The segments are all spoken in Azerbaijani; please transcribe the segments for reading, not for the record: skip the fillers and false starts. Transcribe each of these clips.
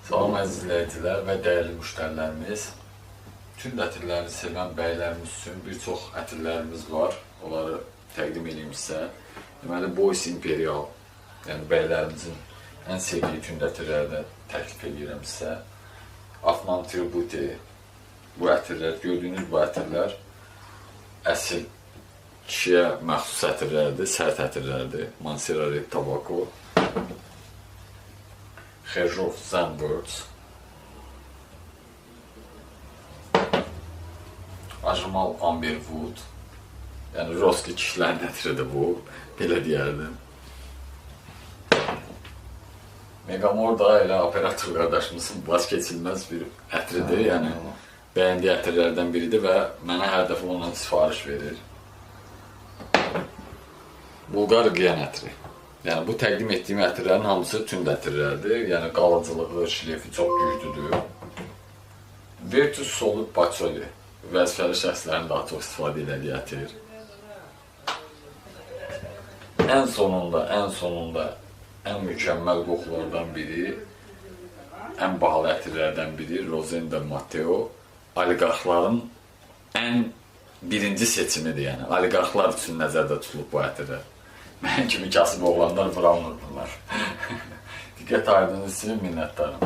Salam əziz izləyicilər və dəyərli müştərilərimiz. Tünd ətirlərini sevən bəylərimiz üçün bir çox ətirlərimiz var. Onları təqdim edeyim sizə. Deməli, Bois Imperial, yəni bəylərimizin ən sevdiyi tünd ətirlərdən təklif edirəm sizə. Afnan Tributi, bu ətirlər, gördüyünüz bu ətirlər əsl kişiyə məxsus ətirlərdir, sərt ətirlərdir. Mansera Red Tobacco, Xerjof Zenworth, Ajmal Amberwood, yəni Roski kişilərin ətiridir bu, belə deyərdim. Megamor da elə operator qardaşımızın vazkeçilməz bir ətiridir, yəni bəyəndiyi ətirlərdən biridir və mənə hər dəfə ondan sifariş verir. Bulqar qıyan ətiri. Yəni bu təqdim etdiyim ətirlərin hamısı tünd ətirlərdir. Yəni qalıcılığı, şlefi çox güclüdür. Virtus Solid Patchouli, vəzifəli şəxslərin daha çox istifadə etdiyi ətir. Ən sonunda ən mükəmməl qoxulardan biri, ən bahalı ətirlərdən biri Rosenda Mateo. Oliqarxların ən birinci seçimidir, yəni oliqarxlar üçün nəzərdə tutulub bu ətirlər. Mən kimi kasıb oğlanlar vuramırdılar. Diqqət ayırdığınız üçün minnətdarım.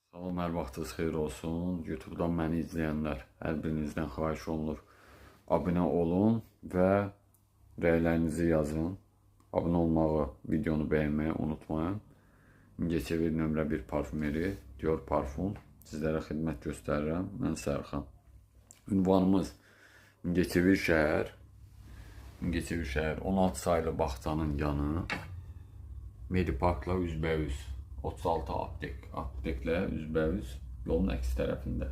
Salam, hər vaxtınız xeyir olsun. YouTube'dan məni izləyənlər, hər birinizdən xahiş olunur. Abunə olun və rəylərinizi yazın. Abunə olmağı, videonu bəyənməyi unutmayın. Mingəçevir nömrə 1 parfümeri, Dior Parfum. Sizlərə xidmət göstərirəm. Mən Sərxan. Ünvanımız Mingəçevir şəhər. 16 saylı bağçanın yanı. Mediparkla üzbəüz. 36 apteklə üzbəüz yolun əks tərəfində.